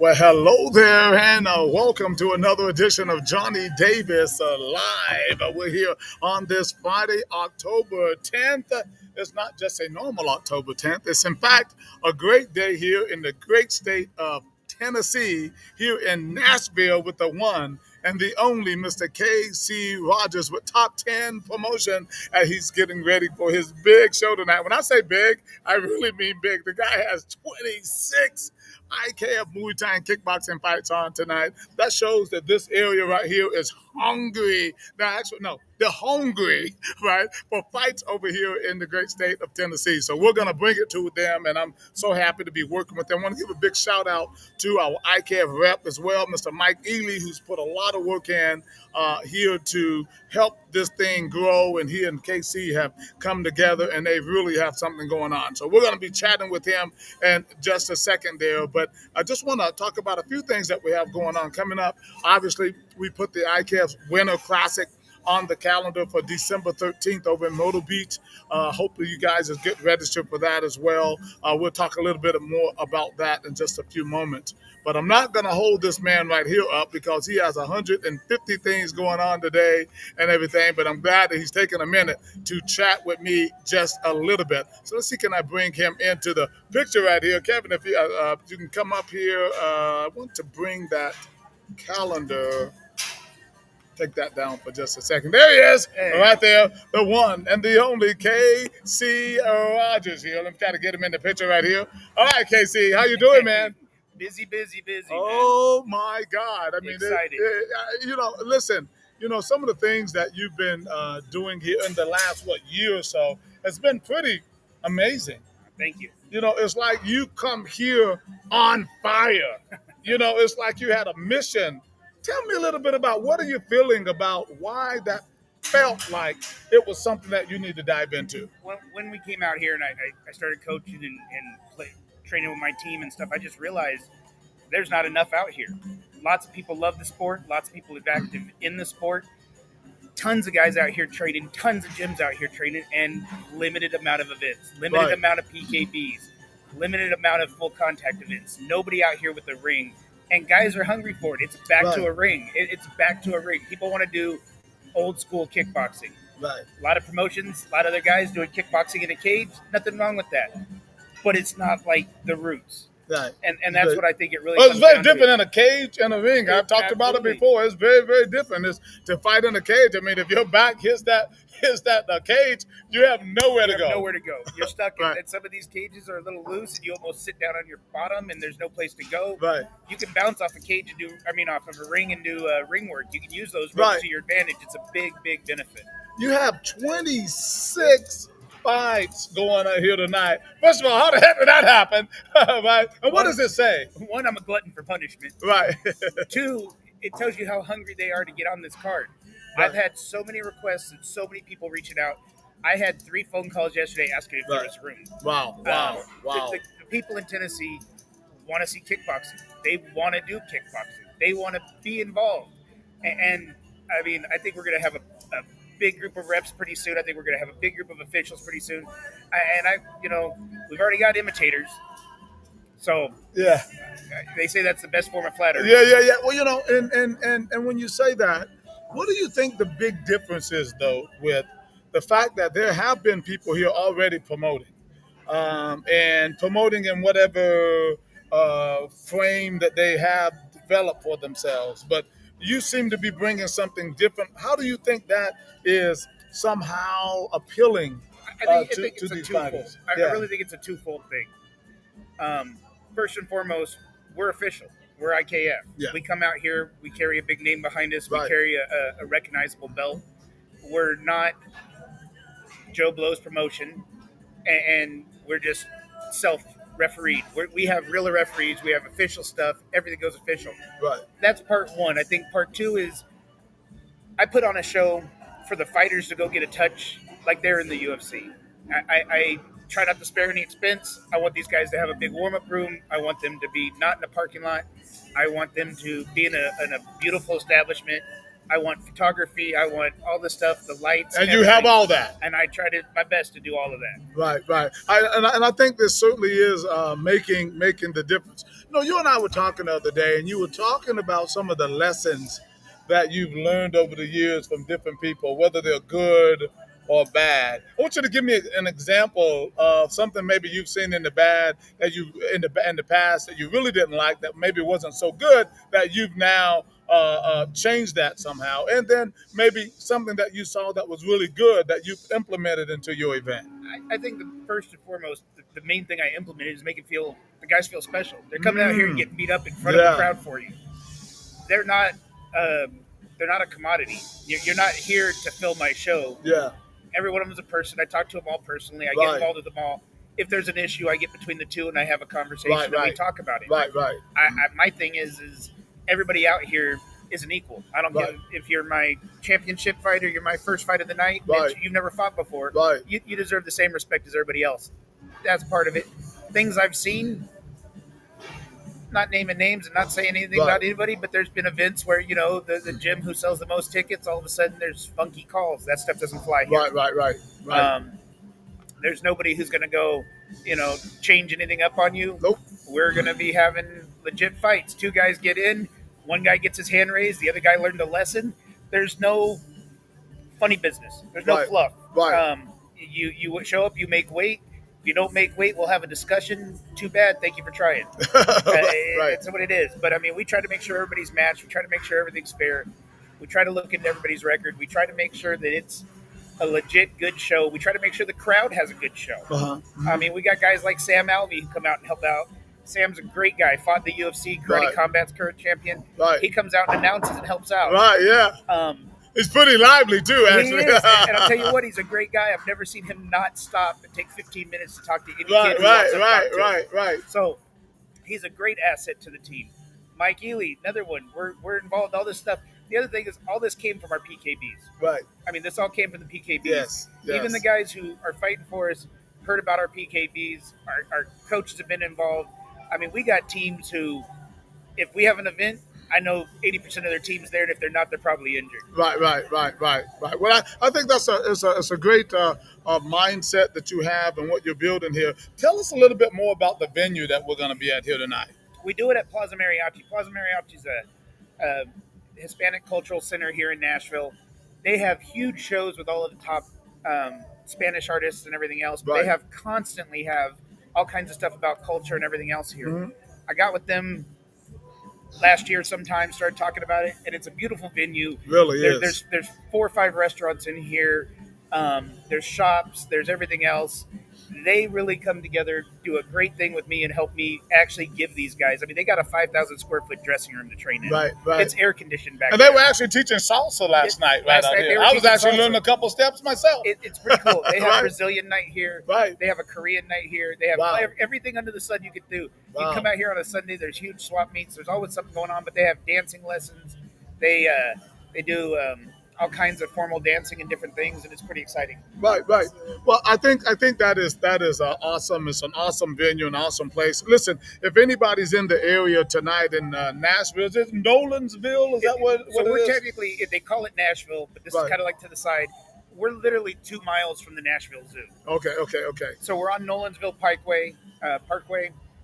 Well, hello there, and welcome to another edition of Johnny Davis Live. We're here on this Friday, October 10th. It's not just a normal October 10th. It's, in fact, a great day here in the great state of Tennessee, here in Nashville, with the one and the only Mr. K.C. Rogers with Top 10 Promotion. And he's getting ready for his big show tonight. When I say big, I really mean big. The guy has 26 IKF Muay Thai and kickboxing fights on tonight. That shows that this area right here is hungry. Now, actually, no, they're hungry, right, for fights over here in the great state of Tennessee. So we're going to bring it to them, and I'm so happy to be working with them. I want to give a big shout out to our IKF rep as well, Mr. Mike Ely, who's put a lot of work in here to help this thing grow, and he and KC have come together, and they really have something going on. So we're going to be chatting with him in just a second there, but I just want to talk about a few things that we have going on coming up. Obviously, we put the IKF Winter Classic on the calendar for December 13th over in Myrtle Beach. Hopefully you guys will get registered for that as well. We'll talk a little bit more about that in just a few moments. But I'm not going to hold this man right here up because he has 150 things going on today and everything. But I'm glad that he's taking a minute to chat with me just a little bit. So let's see, can I bring him into the picture right here? Kevin, if you can come up here. I want to bring that calendar. Take that down for just a second. There he is, right there, the one and the only K.C. Rogers here. Let me try to get him in the picture right here. All right, K.C., how you doing, man? Busy, Oh, man. My God. I mean, excited. Listen, some of the things that you've been doing here in the last, year or so has been pretty amazing. Thank you. It's like you come here on fire. It's like you had a mission. Tell me a little bit about what are you feeling about why that felt like it was something that you need to dive into. When we came out here and I started coaching and training with my team and stuff, I just realized there's not enough out here. Lots of people love the sport. Lots of people are active in the sport. Tons of guys out here training, tons of gyms out here training, and limited amount of events, limited amount of PKBs, limited amount of full contact events. Nobody out here with a ring. And guys are hungry for it. It's back to a ring. It's back to a ring. People want to do old school kickboxing. Right. A lot of promotions, a lot of other guys doing kickboxing in a cage. Nothing wrong with that. But it's not like the roots. Right. And that's what I think it really Well, it's comes very down different to. in a cage and a ring. I've talked about it before. It's very, very different. It's to fight in a cage. I mean, if your back hits that the cage, you have nowhere to go. Nowhere to go. You're stuck in and some of these cages are a little loose and you almost sit down on your bottom and there's no place to go. Right. You can bounce off a cage and off of a ring and do ring work. You can use those ropes to your advantage. It's a big, big benefit. You have 26 fights going on here tonight. First of all, how the heck did that happen? Right. And what does it say? One, I'm a glutton for punishment. Right. Two, it tells you how hungry they are to get on this card. Right. I've had so many requests and so many people reaching out. I had 3 phone calls yesterday asking if there was room. Wow. The people in Tennessee want to see kickboxing. They want to do kickboxing. They want to be involved. And I mean, I think we're going to have a big group of reps pretty soon. I think we're going to have a big group of officials pretty soon. We've already got imitators. So they say that's the best form of flattery. Yeah. Well, and when you say that, what do you think the big difference is, though, with the fact that there have been people here already promoting and promoting in whatever frame that they have developed for themselves, but you seem to be bringing something different. How do you think that is somehow appealing I think to it's these twofold. fighters? I really think it's a twofold thing. First and foremost, we're official. We're IKF. Yeah. We come out here. We carry a big name behind us. We carry a recognizable belt. We're not Joe Blow's promotion, and we're just self-refereed. We have real referees. We have official stuff. Everything goes official. Right. That's part one. I think part two is I put on a show for the fighters to go get a touch like they're in the UFC. I try not to spare any expense. I want these guys to have a big warm-up room. I want them to be not in a parking lot. I want them to be in a beautiful establishment. I want photography. I want all the stuff, the lights. And you have all that. And I try my best to do all of that. Right. I think this certainly is making the difference. No, you and I were talking the other day, and you were talking about some of the lessons that you've learned over the years from different people, whether they're good or bad. I want you to give me an example of something maybe you've seen in the bad that you in the past that you really didn't like, that maybe wasn't so good, that you've now changed that somehow, and then maybe something that you saw that was really good that you've implemented into your event. I think the first and foremost, the main thing I implemented is making the guys feel special. They're coming out here and Mm, getting beat up in front of the yeah, crowd for you. They're not they're not a commodity. You're not here to fill my show. yeah, Every one of them is a person. I talk to them all personally. I get right, involved with them all. If there's an issue, I get between the two and I have a right, conversation and we right, talk about it. right, My thing is everybody out here is an equal. I don't right, give if you're my championship fighter, you're my first fight of the night, right, you've never fought before. right, You deserve the same respect as everybody else. That's part of it. Things I've seen, not naming names and not saying anything right, about anybody, but there's been events where, the gym who sells the most tickets, all of a sudden there's funky calls. That stuff doesn't fly here. right. Um, there's nobody who's going to go, change anything up on you. Nope. We're going to be having legit fights. Two guys get in, one guy gets his hand raised, the other guy learned a lesson. There's no funny business. There's no Right. fluff. Right. You show up, you make weight. If you don't make weight, we'll have a discussion. Too bad. Thank you for trying. Right. It's what it is. But I mean, we try to make sure everybody's matched. We try to make sure everything's fair. We try to look into everybody's record. We try to make sure that it's a legit good show. We try to make sure the crowd has a good show. Uh-huh. I mean, we got guys like Sam Alvey who come out and help out. Sam's a great guy. Fought the UFC Karate Right. Combat's current champion. Right. He comes out and announces and helps out. Right, yeah. It's pretty lively too, He actually. is, and I'll tell you what, he's a great guy. I've never seen him not stop and take 15 minutes to talk to any kid who walks up and talk to him. So he's a great asset to the team. Mike Ely, another one. We're involved in all this stuff. The other thing is all this came from our PKBs. Right. I mean, this all came from the PKBs. Yes. Even the guys who are fighting for us heard about our PKBs. Our coaches have been involved. I mean, we got teams who, if we have an event, I know 80% of their team's there, and if they're not, they're probably injured. Right. Well, I think that's it's a great mindset that you have and what you're building here. Tell us a little bit more about the venue that we're going to be at here tonight. We do it at Plaza Mariachi. Plaza Mariachi is a Hispanic cultural center here in Nashville. They have huge shows with all of the top Spanish artists and everything else, but they constantly have all kinds of stuff about culture and everything else here. Mm-hmm. I got with them last year sometime, started talking about it, and it's a beautiful venue. Really is. There's 4 or 5 restaurants in here. There's shops. There's everything else. They really come together, do a great thing with me, and help me actually give these guys. I mean, they got a 5,000 square foot dressing room to train in. Right. It's air conditioned back And there. they were actually teaching salsa last night last out night they here. were I was teaching actually salsa. learning a couple steps myself. It's pretty cool. They have Right. Brazilian night here. Right. They have a Korean night here. They have Wow. everything under the sun you could do. You Wow. can come out here on a Sunday. There's huge swap meets. There's always something going on, but they have dancing lessons. They do all kinds of formal dancing and different things, and it's pretty exciting. Right. Well, I think that is awesome. It's an awesome venue, an awesome place. Listen, if anybody's in the area tonight in Nashville, is it Nolansville? Is that what So it we're is? technically, they call it Nashville, but this is Right. kind of like to the side. We're literally 2 miles from the Nashville Zoo. Okay. So we're on Nolansville Parkway,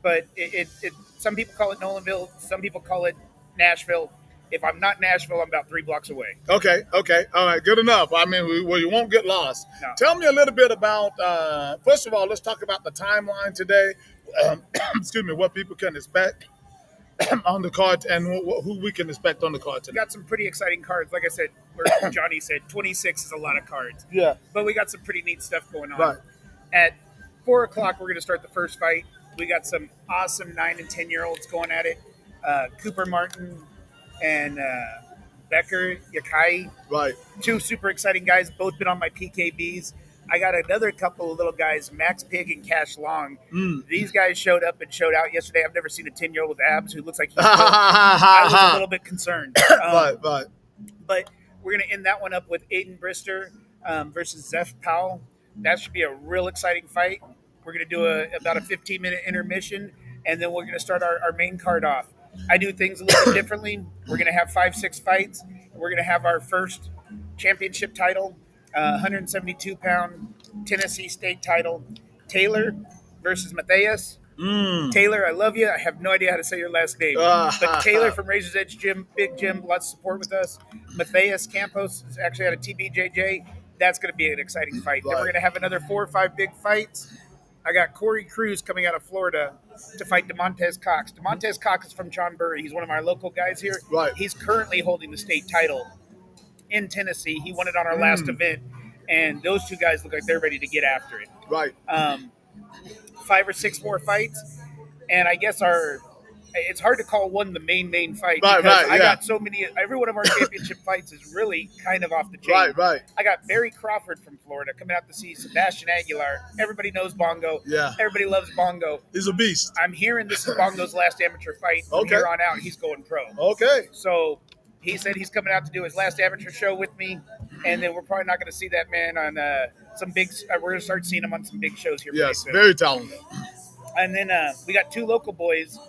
but it some people call it Nolanville, some people call it Nashville. If I'm not Nashville, I'm about 3 blocks away. Okay. All right. Good enough. I mean, you won't get lost. No. Tell me a little bit about. First of all, let's talk about the timeline today. Excuse me. What people can expect on the card and who we can expect on the card We today. got some pretty exciting cards. Like I said, where Johnny said, 26 is a lot of cards. Yeah. But we got some pretty neat stuff going on. Right. At 4 o'clock, we're going to start the first fight. We got some awesome 9 and 10-year-olds going at it. Cooper Martin and Becker Yakai. Right. 2 super exciting guys, both been on my PKBs. I got another couple of little guys, Max Pig and Cash Long. These guys showed up and showed out yesterday. I've never seen a 10-year-old with abs who looks like he's I was a little bit concerned. Right. But we're going to end that one up with Aiden Brister versus Zeph Powell. That should be a real exciting fight. We're going to do about a 15-minute intermission, and then we're going to start our main card off. I do things a little bit differently. We're going to have 5-6 fights. We're going to have our first championship title, 172-pound Tennessee state title, Taylor versus Matthias. Taylor, I love you. I have no idea how to say your last name. But Taylor from Razor's Edge Gym, big gym, lots of support with us. Matthias Campos is actually out of TBJJ. That's going to be an exciting fight. Then we're going to have another 4 or 5 big fights. I got Corey Cruz coming out of Florida to fight DeMontez Cox. DeMontez Cox is from John Burry. He's one of our local guys here. Right. He's currently holding the state title in Tennessee. He won it on our last event. And those two guys look like they're ready to get after it. Right. 5 or 6 more fights. And I guess it's hard to call one the main fight Right, because right, I yeah. got so many. Every one of our championship fights is really kind of off the chain. Right. I got Barry Crawford from Florida coming out to see Sebastian Aguilar. Everybody knows Bongo. Yeah. Everybody loves Bongo. He's a beast. I'm hearing this is Bongo's last amateur fight. From Okay. here on out, he's going pro. Okay. So he said he's coming out to do his last amateur show with me, and then we're probably not going to see that man on some big. We're going to start seeing him on some big shows here. Yes, pretty soon. very talented. And then we got 2 local boys.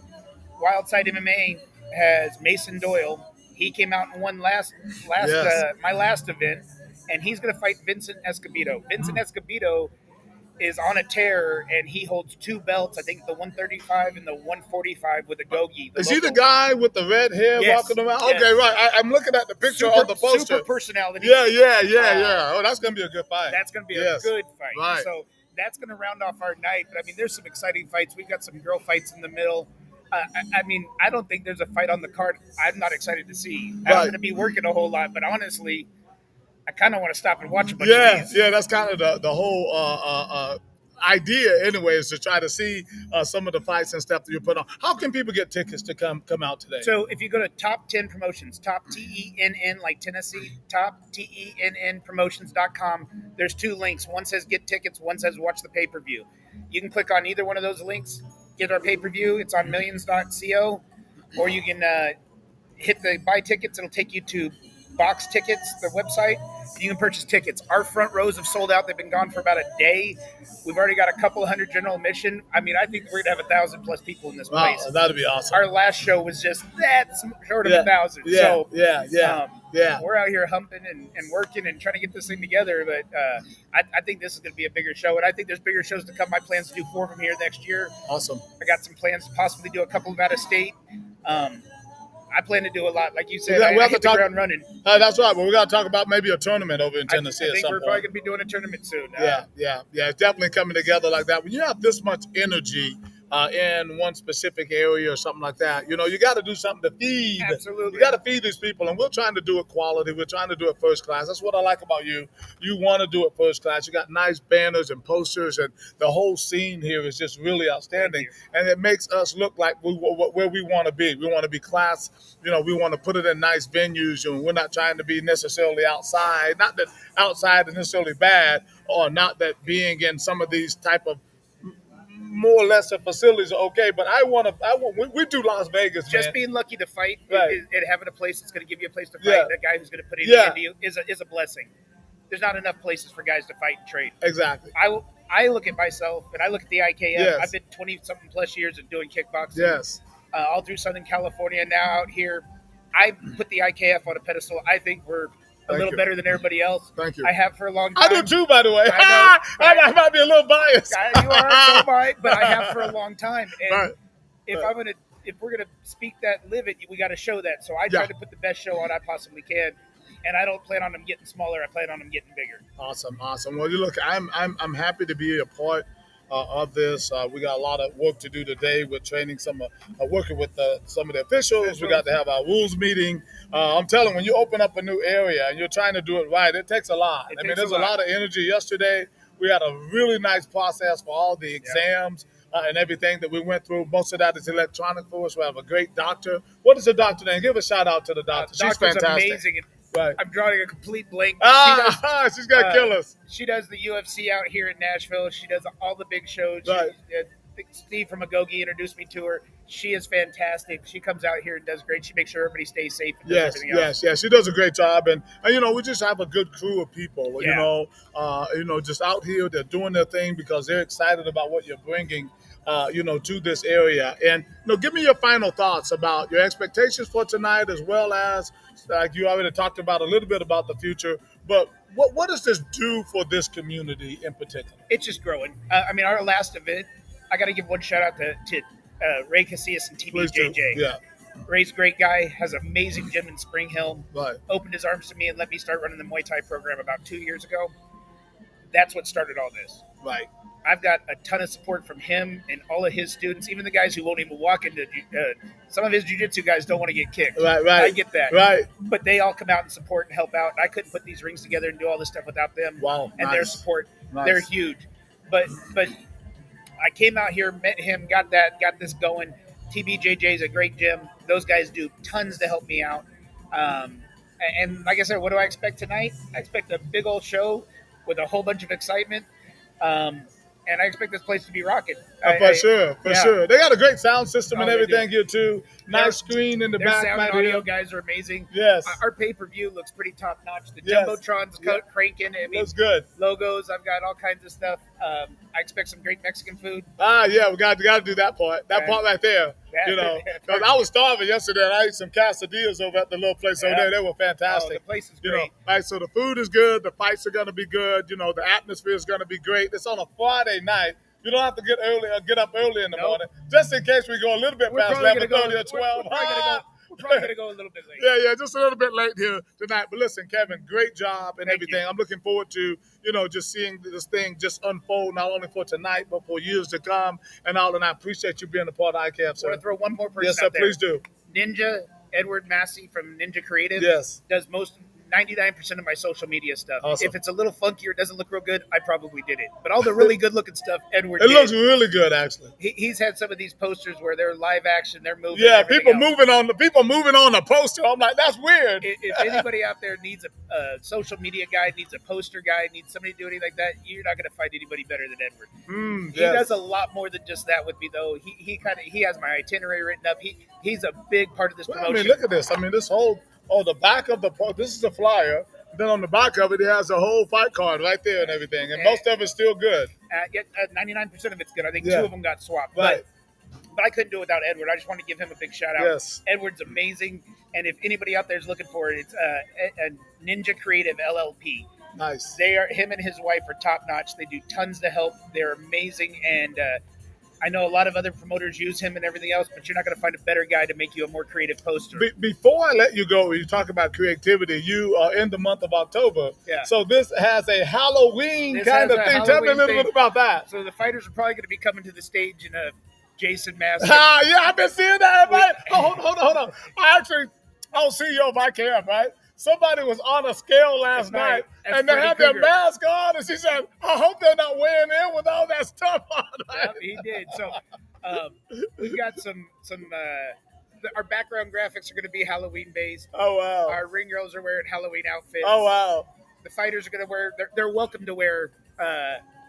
Wildside MMA has Mason Doyle. He came out and won my last event, and he's going to fight Vincent Escobedo. Vincent Escobedo is on a tear, and he holds 2 belts. I think the 135 and the 145 with a gogi. Is he the guy with the red hair Yes, walking around? yes. Okay, right. I'm looking at the picture on the poster. Super personality. Yeah. Oh, that's gonna be a good fight. That's going to be a Yes. good fight. Right. So that's going to round off our night. But, I mean, there's some exciting fights. We've got some girl fights in the middle. I mean, I don't think there's a fight on the card I'm not excited to see. I'm Right. going to be working a whole lot, but honestly, I kind of want to stop and watch a bunch of these. Yeah. That's kind of the whole idea, anyway, is to try to see some of the fights and stuff that you put on. How can people get tickets to come out today? So if you go to Top 10 Promotions, Top TENN like Tennessee, Top TENN Promotions.com, there's 2 links. One says get tickets, one says watch the pay-per-view. You can click on either one of those links, get our pay-per-view. It's on millions.co, or you can hit the buy tickets. It'll take you to Box Tickets, their website. You can purchase tickets. Our front rows have sold out. They've been gone for about a day. We've already got a couple hundred general admission. I mean, I think we're going to have 1,000 plus people in this Wow, place. that'd be awesome. Our last show was just that's short of 1,000. So we're out here humping and working and trying to get this thing together. But I think this is going to be a bigger show, and I think there's bigger shows to come. My plans to do 4 of them here next year. Awesome. I got some plans to possibly do a couple of out of state. I plan to do a lot, like you said. I hit the ground running. That's right. But we got to talk about maybe a tournament over in Tennessee I at think some we're point. probably going to be doing a tournament soon. Yeah. It's definitely coming together like that. When you have this much energy in one specific area or something like that, you got to do something to feed. Absolutely. You got to feed these people, and we're trying to do it quality. We're trying to do it first class. That's what I like about you. You want to do it first class. You got nice banners and posters, and the whole scene here is just really outstanding. And it makes us look like where we want to be. We want to be class. We want to put it in nice venues, and we're not trying to be necessarily outside. Not that outside is necessarily bad, or not that being in some of these type of more or less facilities are okay, but we do Las Vegas, Just man. being lucky to fight Right. and having a place that's going to give you a place to fight, Yeah. the guy who's going to put it Yeah. into you is a blessing. There's not enough places for guys to fight and train. Exactly. I look at myself, and I look at the IKF. Yes. I've been 20-something plus years of doing kickboxing. Yes. All through Southern California, now out here. I put the IKF on a pedestal. I think we're a little better than everybody else. Thank you. I have for a long time. I do too, by the way. I know. I might be a little biased. You are, so am I, but I have for a long time. And Right. if we're gonna speak that, live it, we got to show that. So I try to put the best show on I possibly can, and I don't plan on them getting smaller. I plan on them getting bigger. Awesome. Well, you look, I'm happy to be a part of this. We got a lot of work to do today with training working with some of the officials. We got to have our rules meeting. I'm telling you, when you open up a new area and you're trying to do it right, it takes a lot. There's a lot of energy. Yesterday, we had a really nice process for all the exams. And everything that we went through. Most of that is electronic for us. We have a great doctor. What is the doctor name? Give a shout out to the doctor. She's fantastic. Amazing. Right. I'm drawing a complete blank. She's going to kill us. She does the UFC out here in Nashville. She does all the big shows. Right. Steve from Agogi introduced me to her. She is fantastic. She comes out here and does great. She makes sure everybody stays safe. And does everything else. Yes. She does a great job, and we just have a good crew of people. Just out here, they're doing their thing because they're excited about what you're bringing. To this area. And give me your final thoughts about your expectations for tonight, as well as, like you already talked about a little bit about the future, but what does this do for this community in particular? It's just growing. Our last event, I got to give one shout out to Ray Casillas and TBJJ. Yeah. Ray's a great guy, has an amazing gym in Spring Hill. Right. Opened his arms to me and let me start running the Muay Thai program about 2 years ago. That's what started all this. Right. I've got a ton of support from him and all of his students, even the guys who won't even walk into some of his jiu-jitsu guys don't want to get kicked. Right. I get that. Right. But they all come out and support and help out. I couldn't put these rings together and do all this stuff without them. Wow. And nice. their support. Nice. They're huge. But I came out here, met him, got this going. TBJJ is a great gym. Those guys do tons to help me out. And like I said, what do I expect tonight? I expect a big old show with a whole bunch of excitement. And I expect this place to be rocking. For sure. They got a great sound system and they everything do. here too. Nice screen in the Their back. sound and audio guys are amazing. Yes. Our pay-per-view looks pretty top-notch. The Yes. Jumbotron's cranking. I mean, That's good. logos. I've got all kinds of stuff. I expect some great Mexican food. Yeah, we got to do that part. That part right there. Yeah. Because I was starving yesterday and I ate some quesadillas over at the little place over there. They were fantastic. The place is great. Right, so the food is good. The fights are going to be good. The atmosphere is going to be great. It's on a Friday night. You don't have to get up early in the morning, just in case we go a little bit past 11:30 or 12. We're probably going to go a little bit late. Yeah, just a little bit late here tonight. But listen, Kevin, great job and everything. I'm looking forward to, just seeing this thing just unfold, not only for tonight, but for years to come and all. And I appreciate you being a part of ICAF, sir. I want to throw one more person Yes, sir, out there. please do. Ninja, Edward Massey from Ninja Creative, does 99% of my social media stuff. Awesome. If it's a little funky or doesn't look real good, I probably did it. But all the really good looking stuff, Edward It did. looks really good, actually. He's had some of these posters where they're live action, they're moving. Yeah, people moving on the poster. I'm like, that's weird. If anybody out there needs a social media guy, needs a poster guy, needs somebody to do anything like that, you're not going to find anybody better than Edward. He does a lot more than just that with me, though. He has my itinerary written up. He's a big part of this promotion. I mean, look at this. I mean, this whole the back of this is a flyer. Then on the back of it, it has a whole fight card right there and everything. And most of it's still good. 99% of it's good. I think 2 of them got swapped. Right. But I couldn't do it without Edward. I just want to give him a big shout out. Yes. Edward's amazing. And if anybody out there is looking for it, it's a Ninja Creative LLP. Nice. Him and his wife are top notch. They do tons to help. They're amazing. And I know a lot of other promoters use him and everything else, but you're not going to find a better guy to make you a more creative poster. Before I let you go, you talk about creativity. You are in the month of October. Yeah. So this has a Halloween kind of thing. Tell me a little bit about that. So the fighters are probably going to be coming to the stage in a Jason mask. Yeah, I've been seeing that. Right? Hold on. I don't see you on my cam, right? Somebody was on a scale last night, and they had their mask on, and she said, I hope they're not weighing in with all that stuff on. Right? Yep, he did. So we've got some our background graphics are going to be Halloween-based. Oh, wow. Our ring girls are wearing Halloween outfits. Oh, wow. The fighters are going to wear, they're welcome to wear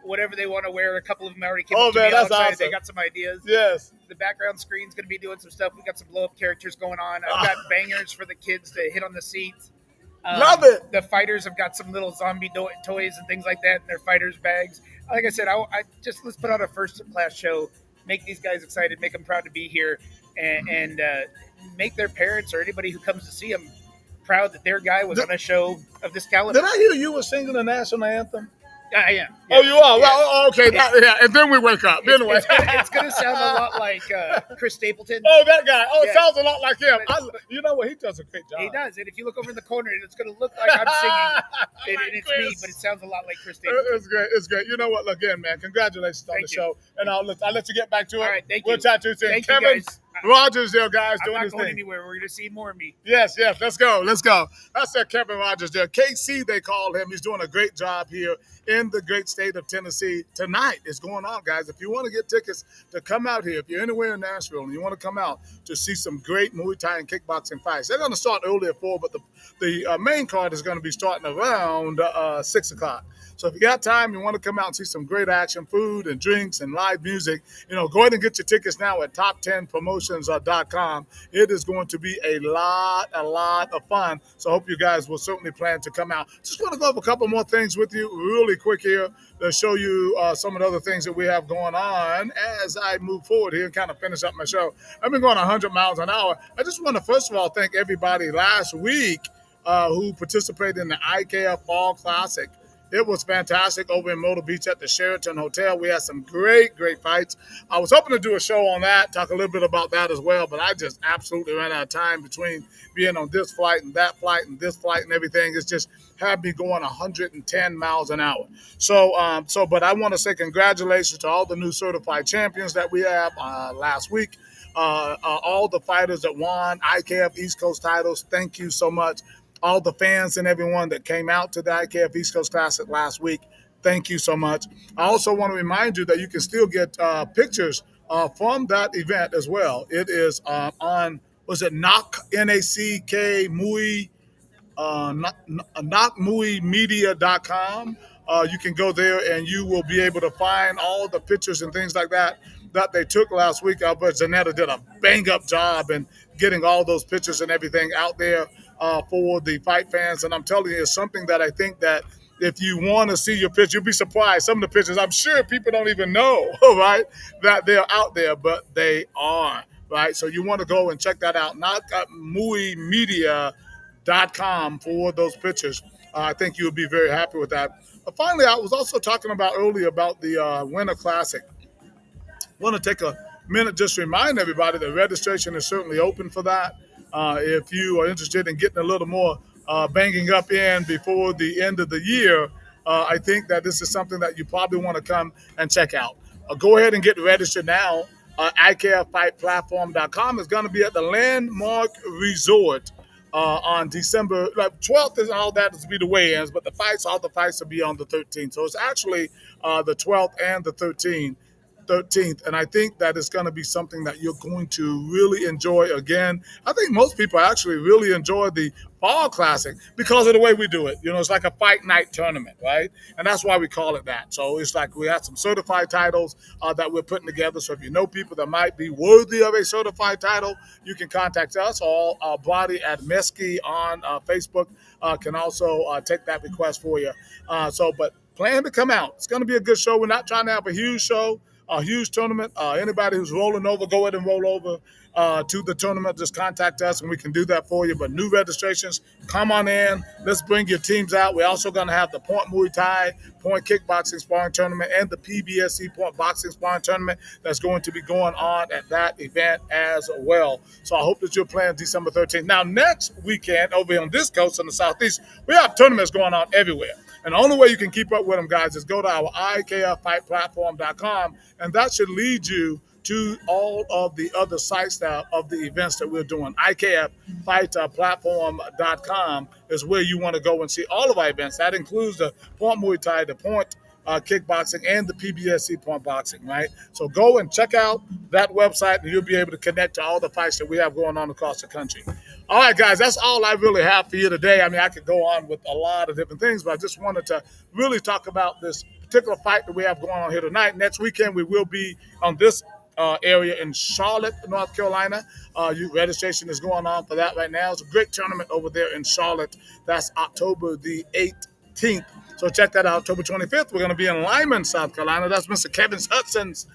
whatever they want to wear. A couple of them already came up to me. That's awesome. They got some ideas. Yes. The background screen's going to be doing some stuff. We got some blow-up characters going on. I've got bangers for the kids to hit on the seats. Love it. The fighters have got some little zombie toys and things like that in their fighters' bags. Like I said, let's put on a first-class show, make these guys excited, make them proud to be here, and make their parents or anybody who comes to see them proud that their guy was on a show of this caliber. Did I hear you were singing the national anthem? I am. Yeah. Oh, you are? Yeah. Well, okay. And then we wake up. Anyway. It's going to sound a lot like Chris Stapleton. Oh, that guy. Oh, it sounds a lot like him. You know what? He does a great job. He does. And if you look over in the corner, it's going to look like I'm singing. And it's me, but it sounds a lot like Chris Stapleton. It's great. You know what? Again, man, congratulations on the show. And I'll let you get back to it. All right, thank you. We'll chat to you soon. Thank Kevin you guys. Rogers there, guys, doing I'm his not going thing. anywhere. We're going to see more of me. Yes. Let's go. That's that Kevin Rogers there. KC, they call him. He's doing a great job here in the great state of Tennessee. Tonight is going on, guys. If you want to get tickets to come out here, if you're anywhere in Nashville and you want to come out to see some great Muay Thai and kickboxing fights, they're going to start early at 4, but the main card is going to be starting around 6 o'clock. So if you got time, you want to come out and see some great action, food and drinks and live music, go ahead and get your tickets now at top10promotions.com. It is going to be a lot of fun. So I hope you guys will certainly plan to come out. Just want to go over a couple more things with you really quick here to show you some of the other things that we have going on as I move forward here and kind of finish up my show. I've been going 100 miles an hour. I just want to, first of all, thank everybody last week who participated in the IKF Fall Classic. It was fantastic over in Myrtle Beach at the Sheraton Hotel. We had some great, great fights. I was hoping to do a show on that, talk a little bit about that as well, but I just absolutely ran out of time between being on this flight and that flight and this flight and everything. It's just had me going 110 miles an hour. But I want to say congratulations to all the new certified champions that we have last week. All the fighters that won IKF East Coast titles, thank you so much. All the fans and everyone that came out to the IKF East Coast Classic last week, thank you so much. I also want to remind you that you can still get pictures from that event as well. It is on, was it Knock, N-A-C-K, Muay, knockmuimedia.com. You can go there and you will be able to find all the pictures and things like that that they took last week. But Zanetta did a bang up job in getting all those pictures and everything out there for the fight fans. And I'm telling you, it's something that I think that if you want to see your picture, you'll be surprised. Some of the pictures, I'm sure people don't even know, right, that they're out there, but they are, right? So you want to go and check that out. Not Media.com for those pictures. I think you'll be very happy with that. Finally, I was also talking about earlier about the Winter Classic. I want to take a minute just to remind everybody that registration is certainly open for that. If you are interested in getting a little more banging up in before the end of the year, I think that this is something that you probably want to come and check out. Go ahead and get registered now. IKFFightPlatform.com is going to be at the Landmark Resort on December 12th, and all that is to be the weigh-ins, but all the fights will be on the 13th. So it's actually the 12th and the 13th, and I think that it's going to be something that you're going to really enjoy. Again, I think most people actually really enjoy the Fall Classic because of the way we do it. It's like a fight night tournament, right? And that's why we call it that. So it's like we have some certified titles that we're putting together. So if you know people that might be worthy of a certified title, you can contact us. All Body at Mesky on Facebook can also take that request for you. But plan to come out. It's going to be a good show. We're not trying to have a huge show, a huge tournament. Anybody who's rolling over, go ahead and roll over to the tournament. Just contact us and we can do that for you. But new registrations, come on in. Let's bring your teams out. We're also going to have the Point Muay Thai, Point Kickboxing Sparring Tournament, and the PBSC Point Boxing Sparring Tournament that's going to be going on at that event as well. So I hope that you're playing December 13th. Now, next weekend over on this coast in the Southeast, we have tournaments going on everywhere. And the only way you can keep up with them, guys, is go to our IKFFightPlatform.com, and that should lead you to all of the other sites of the events that we're doing. IKFFightPlatform.com is where you want to go and see all of our events. That includes the Point Muay Thai, the Point Kickboxing, and the PBSC Point Boxing, right? So go and check out that website, and you'll be able to connect to all the fights that we have going on across the country. All right, guys, that's all I really have for you today. I mean, I could go on with a lot of different things, but I just wanted to really talk about this particular fight that we have going on here tonight. Next weekend, we will be on this area in Charlotte, North Carolina. Registration is going on for that right now. It's a great tournament over there in Charlotte. That's October the 18th. So check that out. October 25th, we're going to be in Lyman, South Carolina. That's Mr. Kevin Hudson's,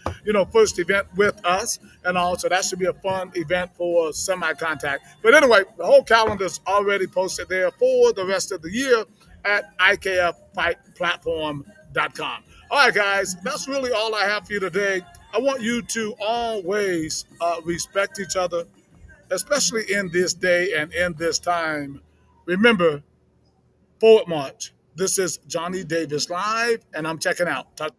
first event with us. And also that should be a fun event for semi-contact. But anyway, the whole calendar is already posted there for the rest of the year at IKFFightPlatform.com. All right, guys, that's really all I have for you today. I want you to always respect each other, especially in this day and in this time. Remember, forward march. This is Johnny Davis live, and I'm checking out. Talk